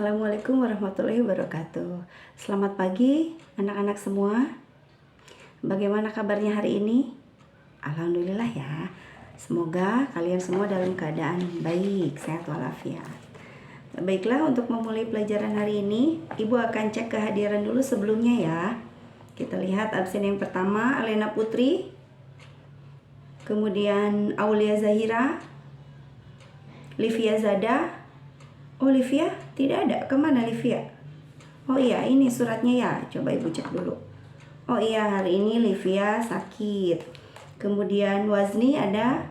Assalamualaikum warahmatullahi wabarakatuh. Selamat pagi anak-anak semua. Bagaimana kabarnya hari ini? Alhamdulillah ya. Semoga kalian semua dalam keadaan baik, sehat walafiat. Baiklah, untuk memulai pelajaran hari ini, Ibu akan cek kehadiran dulu sebelumnya ya. Kita lihat absen yang pertama Alena Putri, kemudian Aulia Zahira, Livia Zada. Oh, Livia tidak ada. Kemana Livia? Oh iya, ini suratnya ya. Coba Ibu cek dulu. Oh iya, hari ini Livia sakit. Kemudian Wazni ada.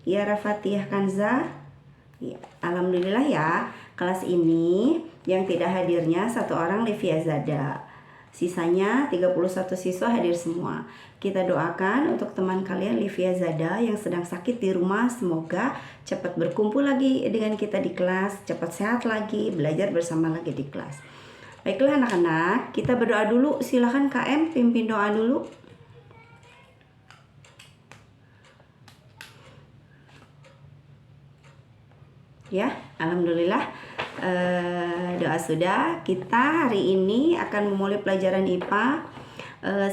Yara Fatihah Kanza. Ya, alhamdulillah ya. Kelas ini yang tidak hadirnya satu orang, Livia Zada. Sisanya 31 siswa hadir semua. Kita doakan untuk teman kalian Livia Zada yang sedang sakit di rumah, semoga cepat berkumpul lagi dengan kita di kelas, cepat sehat lagi, belajar bersama lagi di kelas. Baiklah anak-anak, kita berdoa dulu. Silahkan KM pimpin doa dulu. Ya, alhamdulillah. Doa sudah. Kita hari ini akan memulai pelajaran IPA.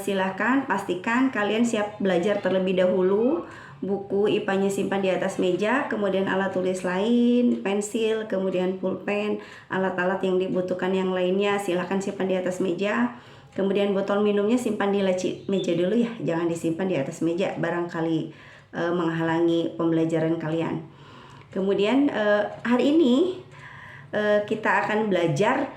Silahkan pastikan kalian siap belajar terlebih dahulu. Buku IPA-nya simpan di atas meja, kemudian alat tulis lain, pensil, kemudian pulpen, alat-alat yang dibutuhkan yang lainnya silahkan simpan di atas meja. Kemudian botol minumnya simpan di laci meja dulu ya, jangan disimpan di atas meja, barangkali menghalangi pembelajaran kalian. Kemudian hari ini kita akan belajar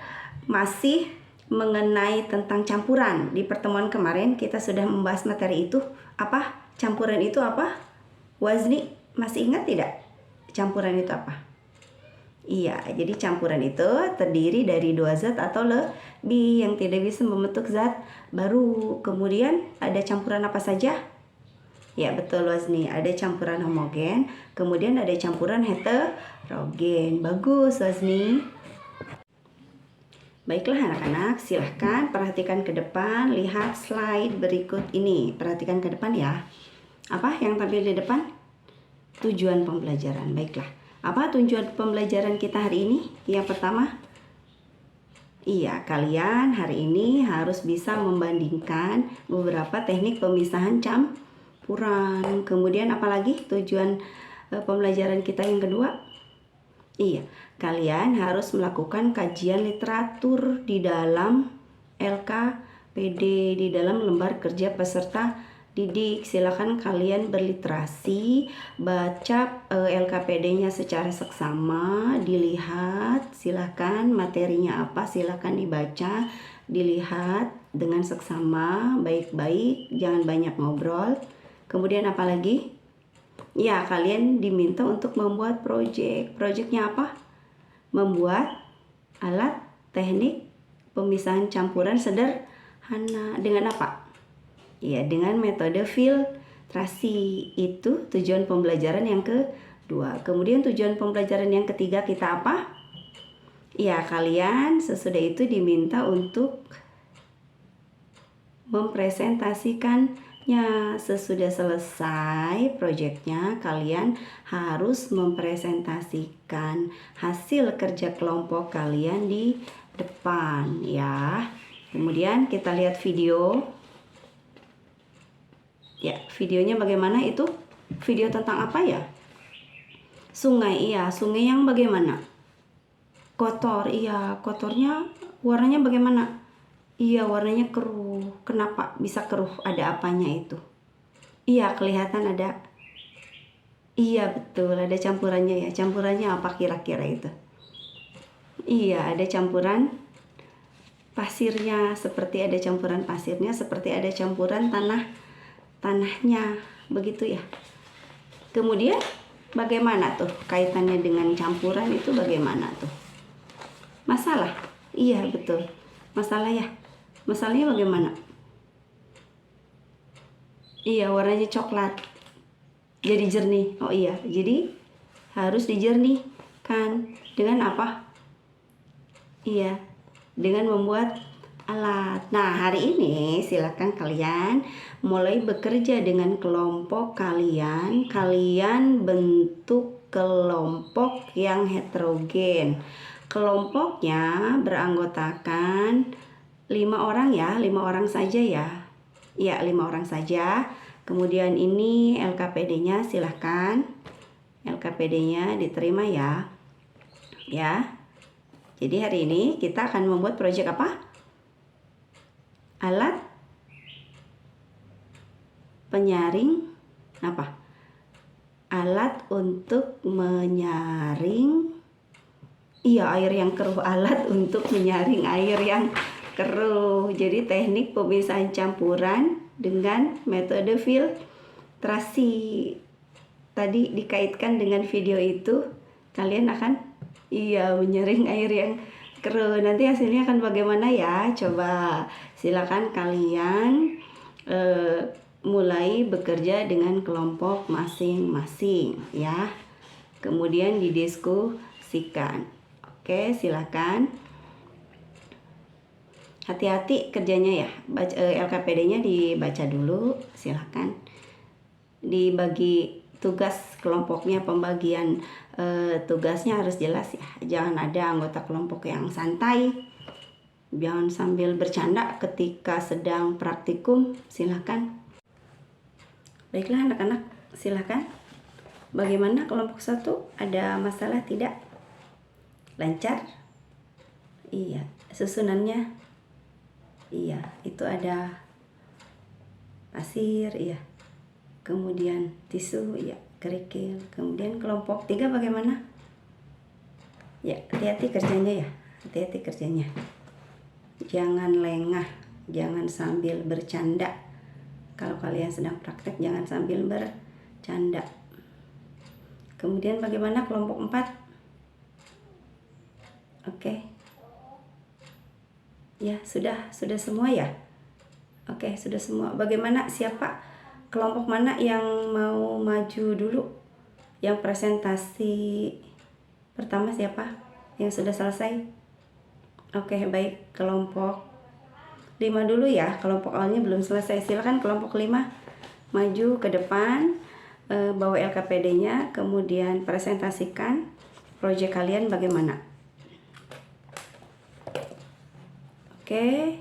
masih mengenai tentang campuran. Di pertemuan kemarin kita sudah membahas materi itu. Apa? Campuran itu apa? Wazni, masih ingat tidak? Campuran itu apa? Iya, jadi campuran itu terdiri dari dua zat atau lebih yang tidak bisa membentuk zat baru. Kemudian ada campuran apa saja? Ya betul Wazni, ada campuran homogen, kemudian ada campuran heterogen. Bagus Wazni. Baiklah anak-anak, silahkan perhatikan ke depan, lihat slide berikut ini. Perhatikan ke depan ya. Apa yang tampil di depan? Tujuan pembelajaran. Baiklah, apa tujuan pembelajaran kita hari ini? Yang pertama, iya, kalian hari ini harus bisa membandingkan beberapa teknik pemisahan campuran. Kemudian apalagi tujuan pembelajaran kita yang kedua? Iya, kalian harus melakukan kajian literatur di dalam LKPD, di dalam lembar kerja peserta didik. Silakan kalian berliterasi, baca LKPD-nya secara seksama, dilihat, silakan materinya apa, silakan dibaca, dilihat dengan seksama, baik-baik, jangan banyak ngobrol. Kemudian apalagi? Ya, kalian diminta untuk membuat proyek. Proyeknya apa? Membuat alat teknik pemisahan campuran sederhana. Dengan apa? Ya, dengan metode filtrasi. Itu tujuan pembelajaran yang kedua. Kemudian tujuan pembelajaran yang ketiga kita apa? Ya, kalian sesudah itu diminta untuk mempresentasikannya. Sesudah selesai proyeknya, kalian harus mempresentasikan hasil kerja kelompok kalian di depan ya. Kemudian kita lihat video. Ya, videonya bagaimana itu? Video tentang apa ya? Sungai, iya. Sungai yang bagaimana? Kotor, iya. Kotornya warnanya bagaimana? Iya, warnanya keruh. Kenapa bisa keruh? Ada apanya itu? Iya, kelihatan ada. Iya, betul. Ada campurannya ya. Campurannya apa kira-kira itu? Iya, ada campuran pasirnya. Seperti ada campuran pasirnya, seperti ada campuran tanahnya. Begitu ya. Kemudian bagaimana tuh kaitannya dengan campuran itu bagaimana tuh? Masalah? Iya, betul. Masalah ya. Masalahnya bagaimana? Iya, warnanya coklat. Jadi jernih. Oh iya, jadi harus dijernihkan. Dengan apa? Iya, dengan membuat alat. Nah, hari ini silakan kalian mulai bekerja dengan kelompok kalian. Kalian bentuk kelompok yang heterogen. Kelompoknya beranggotakan 5 orang ya, 5 orang saja ya. Ya, 5 orang saja. Kemudian ini LKPD-nya silahkan. LKPD-nya diterima ya. Ya. Jadi hari ini kita akan membuat proyek apa? Alat penyaring apa? Alat untuk menyaring air yang keruh, alat untuk menyaring air yang keruh. Jadi teknik pemisahan campuran dengan metode filtrasi. Tadi dikaitkan dengan video itu, kalian akan menyaring air yang keruh. Nanti hasilnya akan bagaimana ya? Coba silakan kalian mulai bekerja dengan kelompok masing-masing ya. Kemudian didiskusikan. Oke, silakan. Hati-hati kerjanya ya. LKPD-nya dibaca dulu, silakan. Dibagi tugas kelompoknya, pembagian tugasnya harus jelas ya. Jangan ada anggota kelompok yang santai. Jangan sambil bercanda ketika sedang praktikum, silakan. Baiklah anak-anak, silakan. Bagaimana kelompok 1? Ada masalah tidak? Lancar? Iya. Susunannya? Iya. Itu ada pasir, iya. Kemudian tisu, iya. Kerikil. Kemudian kelompok 3 bagaimana? Ya, hati-hati kerjanya ya. Hati-hati kerjanya. Jangan lengah. Jangan sambil bercanda. Kalau kalian sedang praktek, jangan sambil bercanda. Kemudian bagaimana kelompok 4? Oke. Ya, sudah semua ya? Oke, sudah semua. Bagaimana, siapa? Kelompok mana yang mau maju dulu? Yang presentasi pertama siapa? Yang sudah selesai? Oke, baik. Kelompok 5 dulu ya. Kelompok awalnya belum selesai. Silakan kelompok 5 maju ke depan, bawa LKPD-nya, kemudian presentasikan proyek kalian bagaimana. Oke.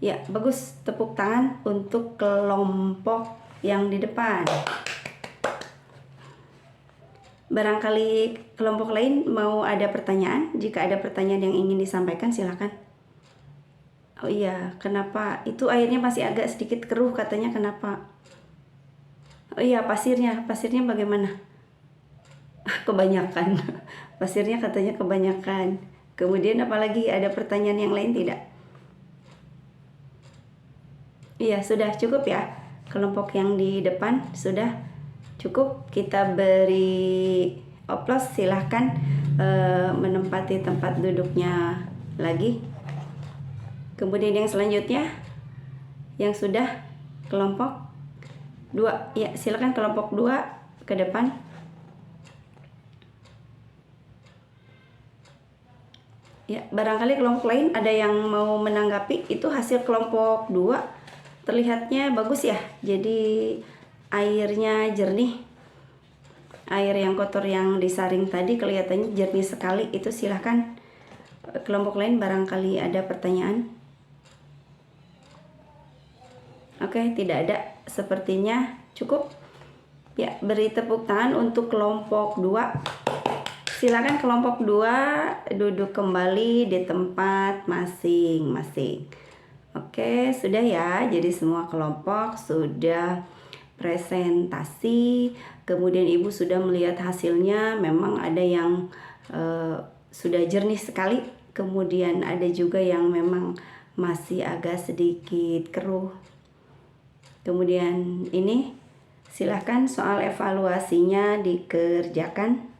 Ya, bagus. Tepuk tangan untuk kelompok yang di depan. Barangkali kelompok lain mau ada pertanyaan? Jika ada pertanyaan yang ingin disampaikan, silakan. Oh iya, kenapa? Itu airnya masih agak sedikit keruh katanya, kenapa? Oh iya, pasirnya bagaimana? Kebanyakan. Pasirnya katanya kebanyakan. Kemudian apalagi, ada pertanyaan yang lain tidak? Iya, sudah cukup ya. Kelompok yang di depan sudah cukup. Kita beri oplos, silahkan menempati tempat duduknya lagi. Kemudian yang selanjutnya, yang sudah kelompok 2, ya silahkan kelompok 2 ke depan. Ya, barangkali kelompok lain ada yang mau menanggapi. Itu hasil kelompok 2 terlihatnya bagus ya. Jadi airnya jernih. Air yang kotor yang disaring tadi kelihatannya jernih sekali. Itu silahkan kelompok lain barangkali ada pertanyaan. Oke, tidak ada. Sepertinya cukup. Ya, beri tepuk tangan untuk kelompok 2. Silakan kelompok 2 duduk kembali di tempat masing-masing. Oke, sudah ya. Jadi semua kelompok sudah presentasi. Kemudian Ibu sudah melihat hasilnya. Memang ada yang sudah jernih sekali. Kemudian ada juga yang memang masih agak sedikit keruh. Kemudian ini silahkan soal evaluasinya dikerjakan.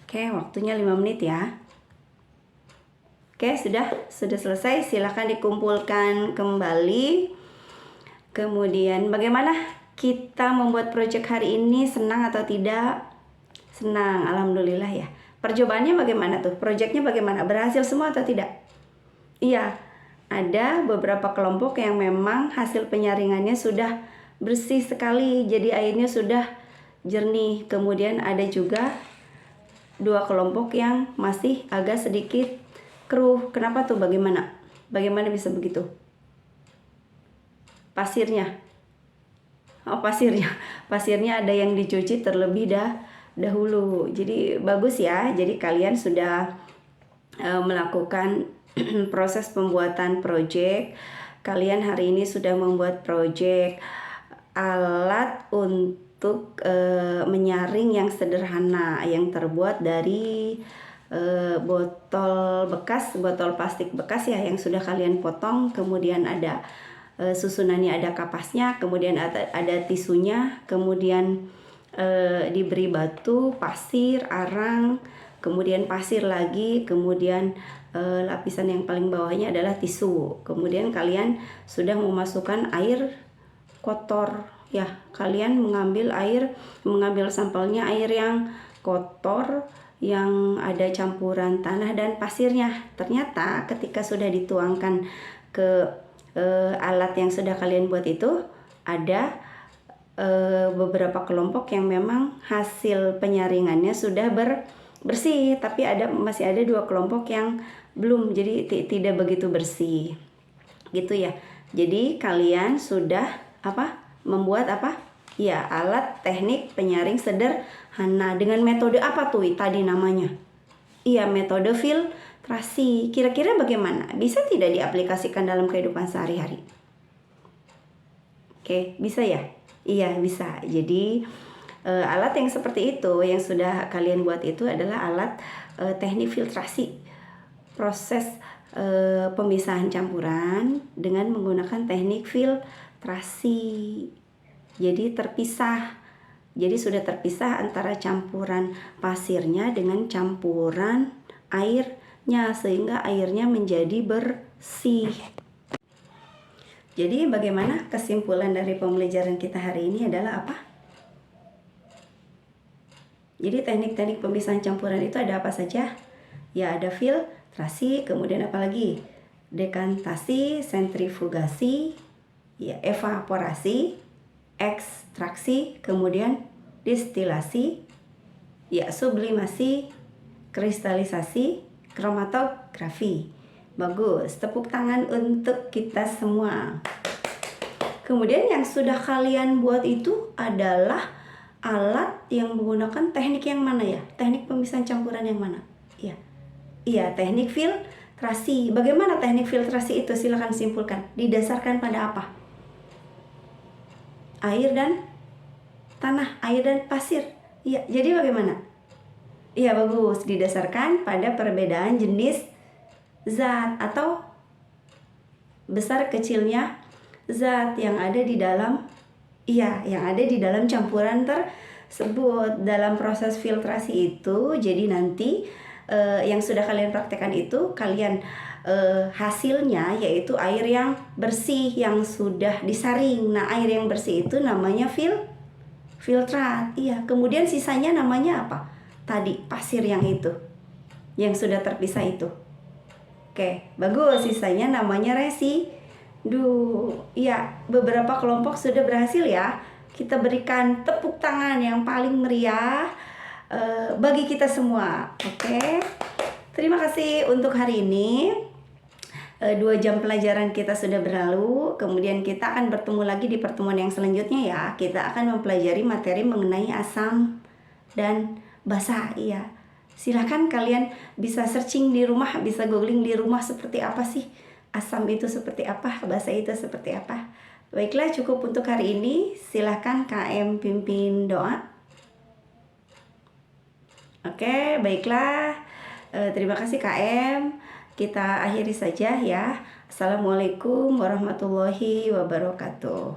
Oke, waktunya 5 menit ya. Oke, sudah selesai. Silahkan dikumpulkan kembali. Kemudian bagaimana kita membuat proyek hari ini? Senang atau tidak? Senang, alhamdulillah ya. Percobaannya bagaimana tuh? Proyeknya bagaimana? Berhasil semua atau tidak? Iya, ada beberapa kelompok yang memang hasil penyaringannya sudah bersih sekali. Jadi airnya sudah jernih. Kemudian ada juga 2 kelompok yang masih agak sedikit keruh. Kenapa tuh? Bagaimana? Bagaimana bisa begitu? Pasirnya. Oh, pasirnya ada yang dicuci terlebih dahulu. Jadi bagus ya. Jadi kalian sudah melakukan proses pembuatan project. Kalian hari ini sudah membuat project alat untuk menyaring yang sederhana yang terbuat dari botol plastik bekas ya, yang sudah kalian potong. Kemudian ada susunannya, ada kapasnya, kemudian ada tisunya, kemudian diberi batu, pasir, arang, kemudian pasir lagi, kemudian lapisan yang paling bawahnya adalah tisu. Kemudian kalian sudah memasukkan air kotor ya, kalian mengambil sampelnya air yang kotor yang ada campuran tanah dan pasirnya. Ternyata ketika sudah dituangkan ke alat yang sudah kalian buat itu, ada beberapa kelompok yang memang hasil penyaringannya sudah bersih, tapi masih ada 2 kelompok yang belum, jadi tidak begitu bersih gitu ya. Jadi kalian sudah membuat ya, alat teknik penyaring sederhana dengan metode apa tuh tadi namanya? Iya, metode filtrasi. Kira-kira bagaimana? Bisa tidak diaplikasikan dalam kehidupan sehari-hari? Oke, bisa ya? Iya, bisa. Jadi alat yang seperti itu yang sudah kalian buat itu adalah alat teknik filtrasi. Proses pemisahan campuran dengan menggunakan teknik filtrasi. Jadi sudah terpisah antara campuran pasirnya dengan campuran airnya, sehingga airnya menjadi bersih. Jadi bagaimana kesimpulan dari pembelajaran kita hari ini adalah apa? Jadi teknik-teknik pemisahan campuran itu ada apa saja? Ya, ada filtrasi, kemudian apa lagi? Dekantasi, sentrifugasi, ya, evaporasi, ekstraksi, kemudian distilasi, ya, sublimasi, kristalisasi, kromatografi. Bagus, tepuk tangan untuk kita semua. Kemudian yang sudah kalian buat itu adalah alat yang menggunakan teknik yang mana ya? Teknik pemisahan campuran yang mana? Iya, teknik filtrasi. Bagaimana teknik filtrasi itu? Silakan simpulkan. Didasarkan pada apa? Air dan tanah, air dan pasir. Iya, jadi bagaimana? Iya, bagus. Didasarkan pada perbedaan jenis zat atau besar kecilnya zat yang ada di dalam campuran tersebut. Dalam proses filtrasi itu, jadi nanti yang sudah kalian praktekkan itu, kalian hasilnya yaitu air yang bersih yang sudah disaring. Nah, air yang bersih itu namanya filtrat. Iya, kemudian sisanya namanya apa? Tadi pasir yang itu, yang sudah terpisah itu. Oke, bagus. Sisanya namanya residu. Iya, beberapa kelompok sudah berhasil ya. Kita berikan tepuk tangan yang paling meriah bagi kita semua. Oke, terima kasih untuk hari ini. 2 jam pelajaran kita sudah berlalu. Kemudian kita akan bertemu lagi di pertemuan yang selanjutnya ya. Kita akan mempelajari materi mengenai asam dan basa. Iya, silahkan kalian bisa searching di rumah, bisa googling di rumah seperti apa sih asam itu, seperti apa basa itu, seperti apa. Baiklah, cukup untuk hari ini. Silahkan KM pimpin doa. Oke, baiklah. Terima kasih KM. Kita akhiri saja ya. Assalamualaikum warahmatullahi wabarakatuh.